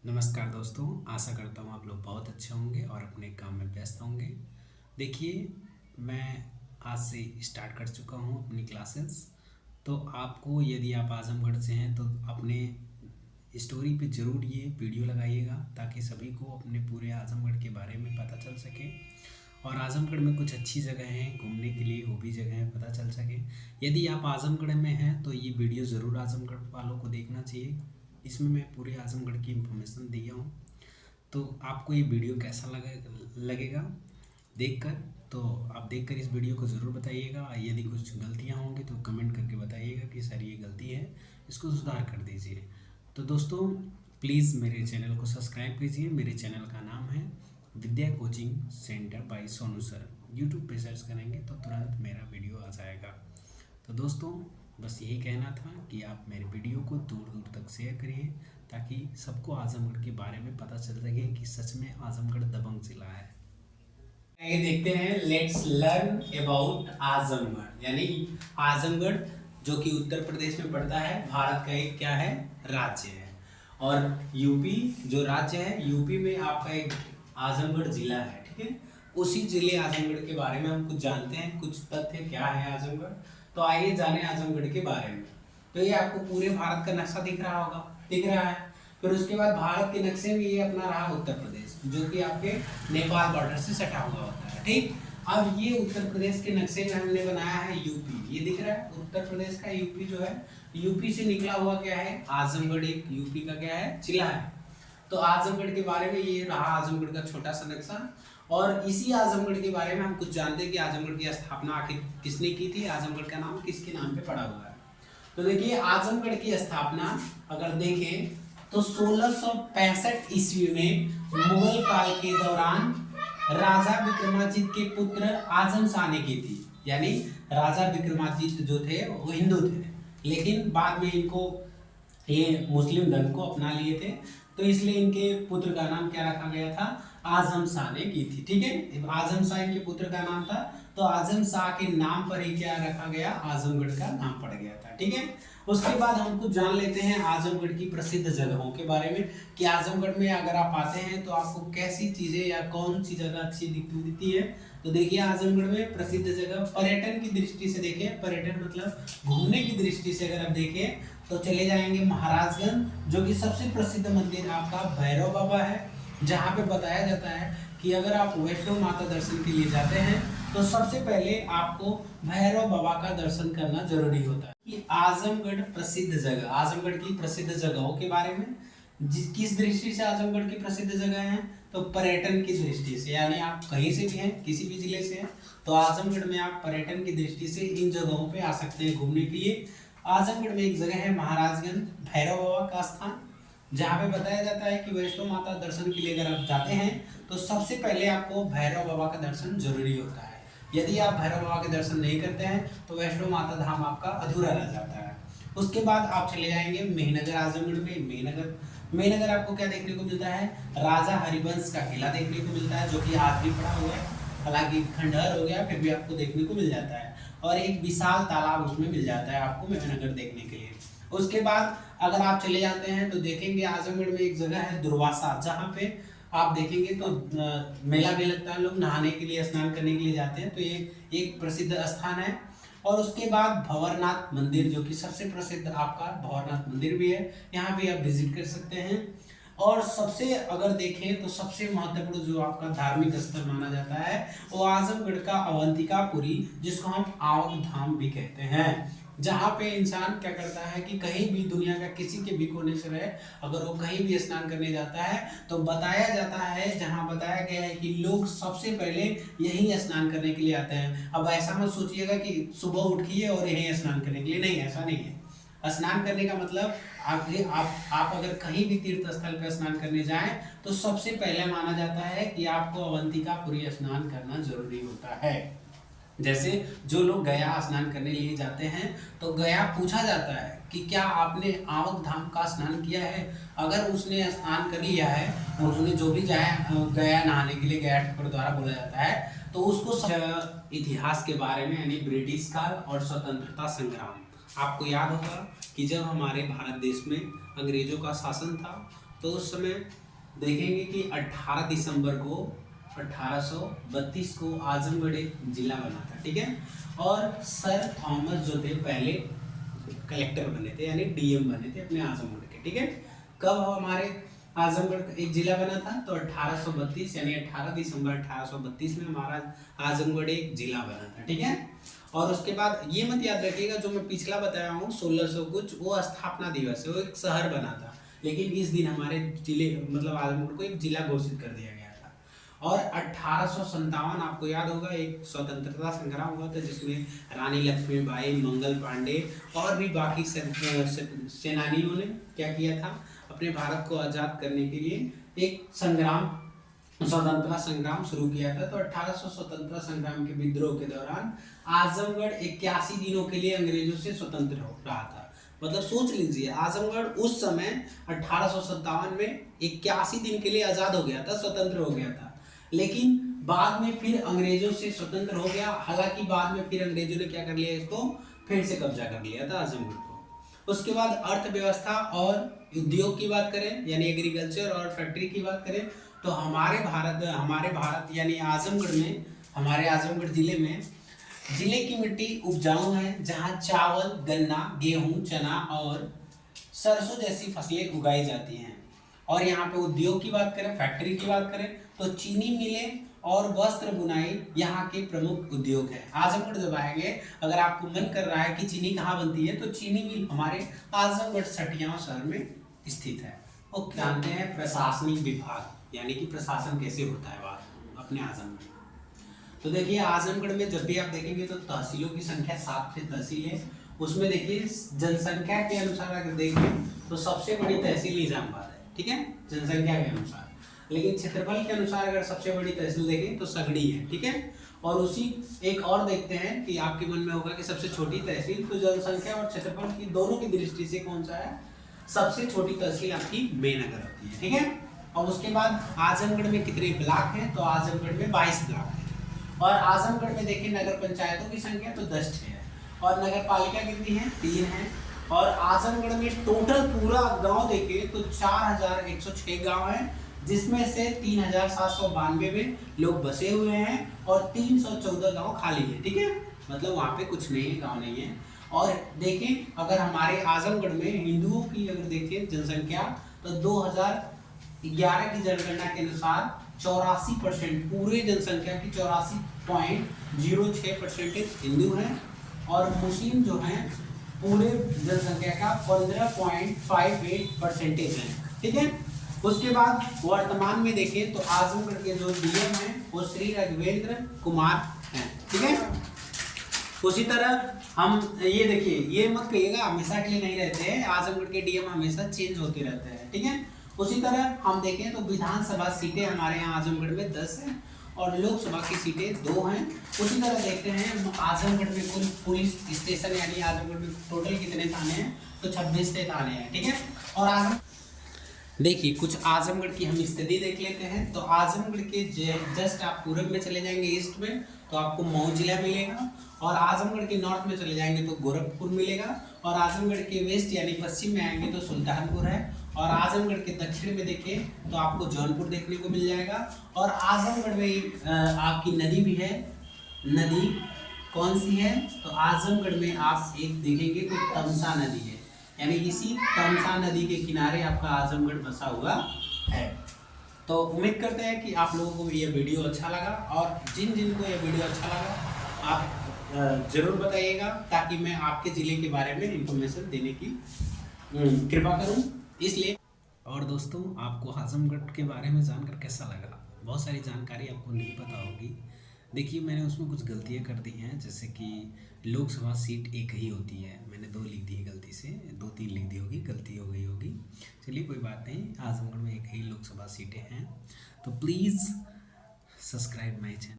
नमस्कार दोस्तों, आशा करता हूँ आप लोग बहुत अच्छे होंगे और अपने काम में व्यस्त होंगे। देखिए, मैं आज से स्टार्ट कर चुका हूँ अपनी क्लासेस। तो आपको यदि आप आज़मगढ़ से हैं तो अपने स्टोरी पे ज़रूर ये वीडियो लगाइएगा ताकि सभी को अपने पूरे आज़मगढ़ के बारे में पता चल सके। और आज़मगढ़ में कुछ अच्छी जगह हैं घूमने के लिए, वो भी जगहें पता चल सके। यदि आप आज़मगढ़ में हैं तो ये वीडियो ज़रूर आज़मगढ़ वालों को देखना चाहिए। इसमें मैं पूरे आज़मगढ़ की इंफॉर्मेशन दिया हूँ। तो आपको ये वीडियो कैसा लगेगा देखकर। तो आप देखकर इस वीडियो को ज़रूर बताइएगा। यदि कुछ गलतियाँ होंगी तो कमेंट करके बताइएगा कि सर ये गलती है, इसको सुधार कर दीजिए। तो दोस्तों, प्लीज़ मेरे चैनल को सब्सक्राइब कीजिए। मेरे चैनल का नाम है Vidya coaching centre by Sonu sir. YouTube पे सर्च करेंगे तो तुरंत मेरा वीडियो आ जाएगा। तो दोस्तों, बस यही कहना था कि आप मेरे वीडियो को दूर दूर तक शेयर करिए ताकि सबको आज़मगढ़ के बारे में पता चल सके कि सच में आज़मगढ़ दबंग जिला है। आगे देखते हैं, लेट्स लर्न अबाउट आजमगढ़। यानी आजमगढ़ जो कि उत्तर प्रदेश में पड़ता है, भारत का एक क्या है, राज्य है। और यूपी जो राज्य है, यूपी में आपका एक आजमगढ़ जिला है, ठीक है। उसी जिले आजमगढ़ के बारे में हम कुछ जानते हैं, कुछ तथ्य क्या है आजमगढ़। तो आइए जाने आजमगढ़ के बारे में। तो ये आपको पूरे भारत का नक्शा दिख रहा होगा, दिख रहा है। फिर उसके बाद भारत के नक्शे में ये अपना रहा उत्तर प्रदेश, जो कि आपके नेपाल बॉर्डर से सटा हुआ होता है, ठीक। अब ये उत्तर प्रदेश के नक्शे में हमने बनाया है यूपी। ये दिख रहा है उत्तर प्रदेश का यूपी जो है, यूपी से निकला हुआ क्या है, आजमगढ़ एक यूपी का क्या है, जिला है। तो आजमगढ़ के बारे में ये रहा आजमगढ़ का छोटा सा नक्शा। और इसी आजमगढ़ के बारे में हम कुछ जानते हैं कि आजमगढ़ की स्थापना आखिर किसने की थी, आजमगढ़ का नाम किसके नाम पे पड़ा हुआ है। तो देखिए, आजमगढ़ की स्थापना अगर देखें तो 1665 ईस्वी में मुगल काल के दौरान राजा विक्रमादित्य के पुत्र आजम शाह ने की थी। यानी राजा विक्रमादित्य जो थे वो हिंदू थे, लेकिन बाद में इनको ये मुस्लिम धर्म को अपना लिए थे, तो इसलिए इनके पुत्र का नाम क्या रखा गया था, आजम शाह ने की थी, ठीक है। आजम शाह इनके पुत्र का नाम था, तो आजम शाह के नाम पर ही क्या रखा गया, आजमगढ़ का नाम पड़ गया था, ठीक है। उसके बाद हम कुछ जान लेते हैं आजमगढ़ की प्रसिद्ध जगहों के बारे में कि आजमगढ़ में अगर आप आते हैं तो आपको कैसी चीजें या कौन सी जगह अच्छी दिखती है। तो देखिए, आजमगढ़ में प्रसिद्ध जगह पर्यटन की दृष्टि से देखें, पर्यटन मतलब घूमने की दृष्टि से अगर आप देखें तो चले जाएंगे महाराजगंज, जो कि सबसे प्रसिद्ध मंदिर आपका भैरव बाबा है, जहाँ पे बताया जाता है कि अगर आप वैष्णो माता दर्शन के लिए जाते हैं तो सबसे पहले आपको भैरव बाबा का दर्शन करना जरूरी होता है। कि आजमगढ़ प्रसिद्ध जगह, आजमगढ़ की प्रसिद्ध जगहों के बारे में किस दृष्टि से आजमगढ़ की प्रसिद्ध जगह है, तो पर्यटन की दृष्टि से। यानी आप कहीं से भी हैं, किसी भी जिले से हैं, तो आजमगढ़ में आप पर्यटन की दृष्टि से इन जगहों पे आ सकते हैं घूमने के लिए। आजमगढ़ में एक जगह है महाराजगंज भैरव बाबा का स्थान, जहाँ पे बताया जाता है कि वैष्णो माता दर्शन के लिए अगर आप जाते हैं तो सबसे पहले आपको भैरव बाबा का दर्शन जरूरी होता है। यदि आप भैरव बाबा के दर्शन नहीं करते हैं तो वैष्णो माता धाम आपका अधूरा रह जाता है। उसके बाद आप चले जाएंगे मेहनगर। आजमगढ़ में मेहनगर आपको क्या देखने को मिलता है, राजा हरिवंश का किला देखने को मिलता है, जो कि आज भी पड़ा हुआ है, हालांकि खंडहर हो गया फिर भी आपको देखने को मिल जाता है। और एक विशाल तालाब उसमें मिल जाता है आपको मेहनगर देखने के लिए। उसके बाद अगर आप चले जाते हैं तो देखेंगे आजमगढ़ में एक जगह है दुर्वासा, जहाँ पे आप देखेंगे तो मेला भी लगता है, लोग नहाने के लिए स्नान करने के लिए जाते हैं, तो ये एक प्रसिद्ध स्थान है। और उसके बाद भंवरनाथ मंदिर, जो कि सबसे प्रसिद्ध आपका भंवरनाथ मंदिर भी है, यहाँ भी आप विजिट कर सकते हैं। और सबसे अगर देखें तो सबसे महत्वपूर्ण जो आपका धार्मिक स्थल माना जाता है वो आजमगढ़ का अवंतिकापुरी, जिसको हम आवक धाम भी कहते हैं, जहाँ पे इंसान क्या करता है कि कहीं भी दुनिया का किसी के भी कोने से रहे, अगर वो कहीं भी स्नान करने जाता है तो बताया जाता है, जहाँ बताया गया है कि लोग सबसे पहले यहीं स्नान करने के लिए आते हैं। अब ऐसा मत सोचिएगा कि सुबह उठिए और यहीं स्नान करने के लिए, नहीं, ऐसा नहीं है। स्नान करने का मतलब आप अगर कहीं भी तीर्थ स्थल पर स्नान करने जाएं तो सबसे पहले माना जाता है कि आपको अवंतिकापुरी स्नान करना जरूरी होता है। जैसे जो लोग गया स्नान करने लिए जाते हैं तो गया पूछा जाता है कि क्या आपने आवक धाम का स्नान किया है। अगर उसने स्नान कर लिया है, उन्होंने जो भी गया नहाने के लिए गया ठाकुर द्वारा बोला जाता है, तो उसको इतिहास के बारे में, यानी ब्रिटिश काल और स्वतंत्रता संग्राम। आपको याद होगा कि जब हमारे भारत देश में अंग्रेजों का शासन था तो उस समय देखेंगे कि 18 दिसंबर को 1832 को आजमगढ़ एक जिला बना था, ठीक है। और सर थॉमस जो थे पहले कलेक्टर बने थे, यानी डीएम बने थे अपने आजमगढ़ के, ठीक है। कब हमारे आजमगढ़ एक जिला बना था? तो 1832 यानी 18 दिसंबर 1832 में हमारा आजमगढ़ एक जिला बना था, ठीक है। और उसके बाद ये मत याद रखिएगा, जो मैं पिछला बताया हूँ 1600 कुछ, वो स्थापना दिवस है, वो एक शहर बना था, लेकिन इस दिन हमारे जिले मतलब आजमगढ़ को एक जिला घोषित कर दिया गया था। और 1857 आपको याद होगा एक स्वतंत्रता संग्राम हुआ था, जिसमें रानी लक्ष्मीबाई, मंगल पांडे और भी बाकी सेनानियों ने क्या किया था, अपने भारत को आज़ाद करने के लिए एक संग्राम, स्वतंत्रता संग्राम शुरू किया था। तो 1800 स्वतंत्रता संग्राम के विद्रोह के दौरान आजमगढ़ 81 दिनों के लिए अंग्रेजों से स्वतंत्र हो रहा था। मतलब सोच लीजिए, आजमगढ़ उस समय 1857 में 81 दिन के लिए आज़ाद हो गया था, स्वतंत्र हो गया था। लेकिन बाद में फिर अंग्रेजों से स्वतंत्र हो गया। हालांकि बाद में फिर अंग्रेजों ने क्या कर लिया, इसको फिर से कब्जा कर लिया था आजमगढ़ को। उसके बाद अर्थव्यवस्था और उद्योग की बात करें, यानी एग्रीकल्चर और फैक्ट्री की बात करें, तो हमारे भारत यानी आजमगढ़ में, हमारे आजमगढ़ जिले की मिट्टी उपजाऊ है, जहाँ चावल, गन्ना, गेहूं, चना और सरसों जैसी फसलें उगाई जाती हैं। और यहाँ पे उद्योग की बात करें, फैक्ट्री की बात करें, तो चीनी मिलें और वस्त्र बुनाई यहाँ के प्रमुख उद्योग है। आजमगढ़ जब आएंगे, अगर आपको मन कर रहा है कि चीनी कहाँ बनती है, तो चीनी मिल हमारे आजमगढ़ सटिया शहर में स्थित है। वो जानते हैं प्रशासनिक विभाग, यानी कि प्रशासन कैसे होता है बात अपने आजमगढ़। तो देखिए आजमगढ़ में जब भी आप देखेंगे तो तहसीलों की संख्या 7 तहसील है। उसमें देखिए जनसंख्या के अनुसार अगर देखें तो सबसे बड़ी तहसील निजामाबाद है, ठीक है, जनसंख्या के अनुसार। लेकिन क्षेत्रफल के अनुसार अगर सबसे बड़ी तहसील देखें तो सगड़ी है, ठीक है। और उसी एक और देखते हैं कि आपके मन में होगा कि सबसे छोटी तहसील, तो जनसंख्या और क्षेत्रफल की दोनों की दृष्टि से कौन सा है? सबसे छोटी तहसील आपकी बेनगर होती है, ठीक है। और उसके बाद आजमगढ़ में कितने ब्लॉक हैं? तो आजमगढ़ में 22 ब्लॉक है। और आजमगढ़ में देखिए नगर पंचायतों की संख्या तो 10 है, और नगर पालिका कितनी है? 3 है। और आजमगढ़ में टोटल पूरा गांव देखें तो 4106 गांव है, जिसमें से 3792 में लोग बसे हुए हैं और 314 गांव खाली है, ठीक है। मतलब वहाँ पे कुछ नहीं है, गांव नहीं है। और देखें अगर हमारे आजमगढ़ में हिंदुओं की अगर देखें जनसंख्या, तो 2011 की जनगणना के अनुसार 84% पूरे जनसंख्या की 84.06% हिंदू हैं, और मुस्लिम जो हैं पूरे जनसंख्या का 15.58% है, ठीक है। उसके बाद वर्तमान में देखें तो आजमगढ़ के जो डीएम हैं वो श्री राघवेंद्र कुमार हैं, ठीक है। उसी तरह हम ये देखिए, ये मत कहिएगा हमेशा के लिए नहीं रहते हैं, आजमगढ़ के डीएम हमेशा चेंज होते रहते हैं, ठीक है। उसी तरह हम देखें तो विधानसभा सीटें हमारे यहाँ आजमगढ़ में 10 हैं और लोकसभा की सीटें 2 हैं। उसी तरह देखते हैं आजमगढ़ में कुल पुलिस स्टेशन, यानी आजमगढ़ में टोटल कितने थाने हैं? तो 26 थाने हैं, ठीक है। और देखिए कुछ आजमगढ़ की हम स्थिति देख लेते हैं। तो आजमगढ़ के जस्ट आप पूरब में चले जाएंगे ईस्ट में तो आपको मऊ जिला मिलेगा, और आजमगढ़ के नॉर्थ में चले जाएंगे तो गोरखपुर मिलेगा, और आजमगढ़ के वेस्ट यानी पश्चिम में आएंगे तो सुल्तानपुर है, और आजमगढ़ के दक्षिण में देखें तो आपको जौनपुर देखने को मिल जाएगा। और आजमगढ़ में आपकी नदी भी है। नदी कौन सी है? तो आजमगढ़ में आप एक देखेंगे तो तमसा नदी है, यानी इसी तमसा नदी के किनारे आपका आजमगढ़ बसा हुआ है। तो उम्मीद करते हैं कि आप लोगों को ये वीडियो अच्छा लगा, और जिन को ये वीडियो अच्छा लगा आप ज़रूर बताइएगा, ताकि मैं आपके ज़िले के बारे में इंफॉर्मेशन देने की कृपा करूं, इसलिए। और दोस्तों आपको आजमगढ़ के बारे में जानकर कैसा लगा? बहुत सारी जानकारी आपको नहीं पता होगी। देखिए मैंने उसमें कुछ गलतियाँ कर दी हैं, जैसे कि लोकसभा सीट एक ही होती है, मैंने 2 लिख दी है गलती से, 2-3 लिख दी होगी, गलती हो गई होगी। चलिए कोई बात नहीं, आजमगढ़ में एक ही लोकसभा सीटें हैं। तो प्लीज़ सब्सक्राइब माई चैनल।